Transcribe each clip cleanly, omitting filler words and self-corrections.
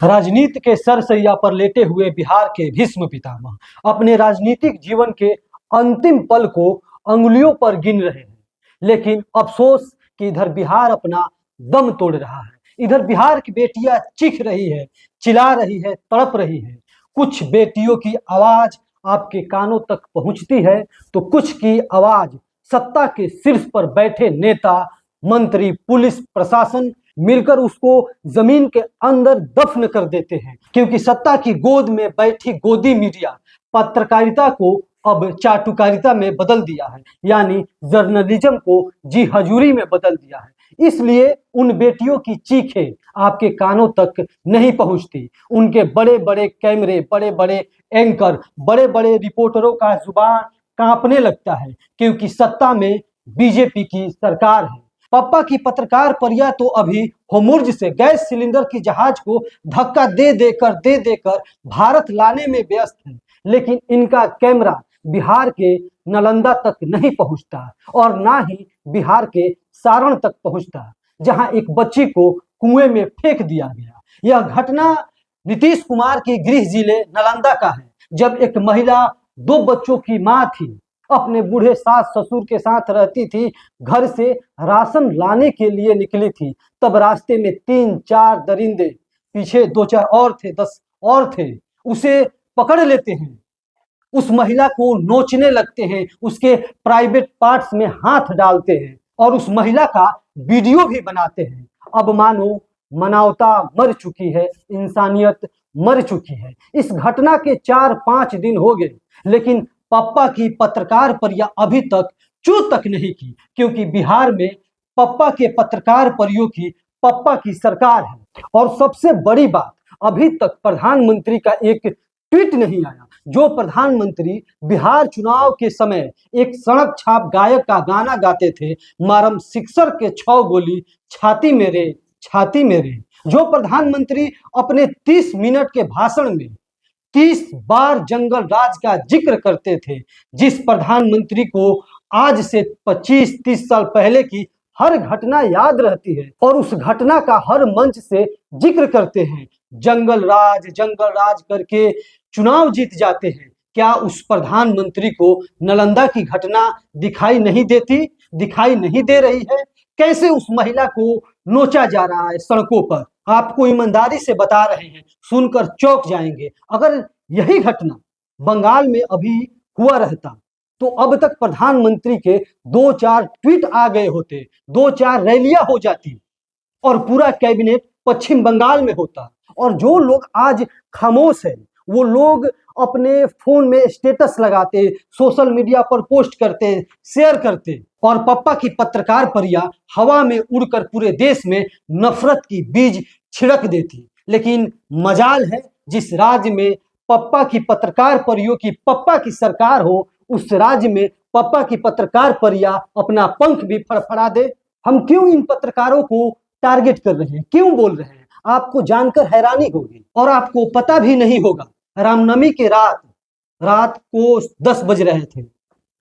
राजनीति के सरसैया पर लेटे हुए बिहार के भीष्म पितामह अपने राजनीतिक जीवन के अंतिम पल को अंगुलियों पर गिन रहे हैं। लेकिन अफसोस कि इधर बिहार अपना दम तोड़ रहा है। इधर बिहार की बेटियां चीख रही है, चिल्ला रही है, तड़प रही है। कुछ बेटियों की आवाज आपके कानों तक पहुंचती है तो कुछ की आवाज सत्ता के शीर्ष पर बैठे नेता, मंत्री, पुलिस, प्रशासन मिलकर उसको जमीन के अंदर दफन कर देते हैं। क्योंकि सत्ता की गोद में बैठी गोदी मीडिया पत्रकारिता को अब चाटुकारिता में बदल दिया है, यानी जर्नलिज्म को जी हजूरी में बदल दिया है। इसलिए उन बेटियों की चीखें आपके कानों तक नहीं पहुंचती। उनके बड़े बड़े कैमरे, बड़े बड़े एंकर, बड़े बड़े रिपोर्टरों का जुबान कांपने लगता है, क्योंकि सत्ता में बीजेपी की सरकार है। पप्पा की पत्रकार परिया तो अभी होमुर्ज से गैस सिलेंडर की जहाज को धक्का दे देकर भारत लाने में व्यस्त है, लेकिन इनका कैमरा बिहार के नालंदा तक नहीं पहुंचता और ना ही बिहार के सारण तक पहुंचता, जहां एक बच्ची को कुएं में फेंक दिया गया। यह घटना नीतीश कुमार के गृह जिले नालंदा का है, जब एक महिला 2 बच्चों की मां थी, अपने बूढ़े सास ससुर के साथ रहती थी, घर से राशन लाने के लिए निकली थी। तब रास्ते में 3-4 दरिंदे, पीछे 2-4 और थे, 10 और थे, उसे पकड़ लेते हैं, उस महिला को नोचने लगते हैं, उसके प्राइवेट पार्ट्स में हाथ डालते हैं और उस महिला का वीडियो भी बनाते हैं। अब मानो मानवता मर चुकी है, इंसानियत मर चुकी है। इस घटना के 4-5 दिन हो गए, लेकिन पप्पा की पत्रकार परिया अभी तक चू तक नहीं की, क्योंकि बिहार में पप्पा के पत्रकार परियों की पप्पा की सरकार है। और सबसे बड़ी बात, अभी तक प्रधानमंत्री का एक ट्वीट नहीं आया। जो प्रधानमंत्री बिहार चुनाव के समय एक सड़क छाप गायक का गाना गाते थे, मारम सिक्सर के 6 गोली छाती मेरे, छाती मेरे। जो प्रधानमंत्री अपने 30 मिनट के भाषण में 30 बार जंगल राज का जिक्र करते थे, जिस प्रधानमंत्री को आज से 25-30 साल पहले की हर घटना याद रहती है और उस घटना का हर मंच से जिक्र करते हैं, जंगल राज करके चुनाव जीत जाते हैं। क्या उस प्रधानमंत्री को नालंदा की घटना दिखाई नहीं देती, दिखाई नहीं दे रही है? कैसे उस महिला को नोचा जा रहा है सड़कों पर? आपको ईमानदारी से बता रहे हैं, सुनकर चौंक जाएंगे। अगर यही घटना बंगाल में अभी हुआ रहता तो अब तक प्रधानमंत्री के 2-4 ट्वीट आ गए होते, 2-4 रैलियां हो जाती और पूरा कैबिनेट पश्चिम बंगाल में होता। और जो लोग आज खामोश है, वो लोग अपने फोन में स्टेटस लगाते, सोशल मीडिया पर पोस्ट करते, शेयर करते, और पप्पा की पत्रकार परिया हवा में उड़कर पूरे देश में नफरत की बीज छिड़क देती। लेकिन मजाल है, जिस राज्य में पप्पा की पत्रकार परियों की पप्पा की सरकार हो, उस राज्य में पप्पा की पत्रकार परिया अपना पंख भी फड़फड़ा दे। हम क्यों इन पत्रकारों को टारगेट कर रहे हैं, क्यों बोल रहे हैं, आपको जानकर हैरानी होगी और आपको पता भी नहीं होगा। रामनवमी के रात को 10 बज रहे थे,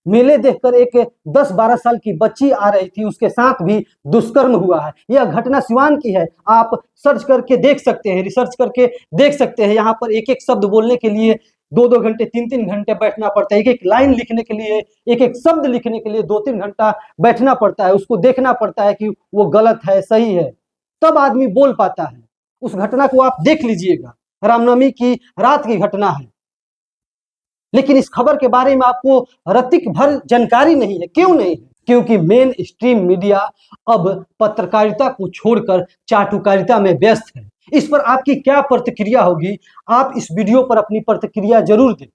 मेले देखकर एक 10-12 साल की बच्ची आ रही थी, उसके साथ भी दुष्कर्म हुआ है। यह घटना सिवान की है, आप सर्च करके देख सकते हैं, रिसर्च करके देख सकते हैं। यहाँ पर एक एक शब्द बोलने के लिए 2-2 घंटे, 3-3 घंटे बैठना पड़ता है। एक एक लाइन लिखने के लिए, एक एक शब्द लिखने के लिए 2-3 घंटा बैठना पड़ता है। उसको देखना पड़ता है कि वो गलत है, सही है, तब आदमी बोल पाता है। उस घटना को आप देख लीजिएगा, रामनवमी की रात की घटना है। लेकिन इस खबर के बारे में आपको रत्तिक भर जानकारी नहीं है। क्यों नहीं है? क्योंकि मेन स्ट्रीम मीडिया अब पत्रकारिता को छोड़कर चाटुकारिता में व्यस्त है। इस पर आपकी क्या प्रतिक्रिया होगी? आप इस वीडियो पर अपनी प्रतिक्रिया जरूर दें।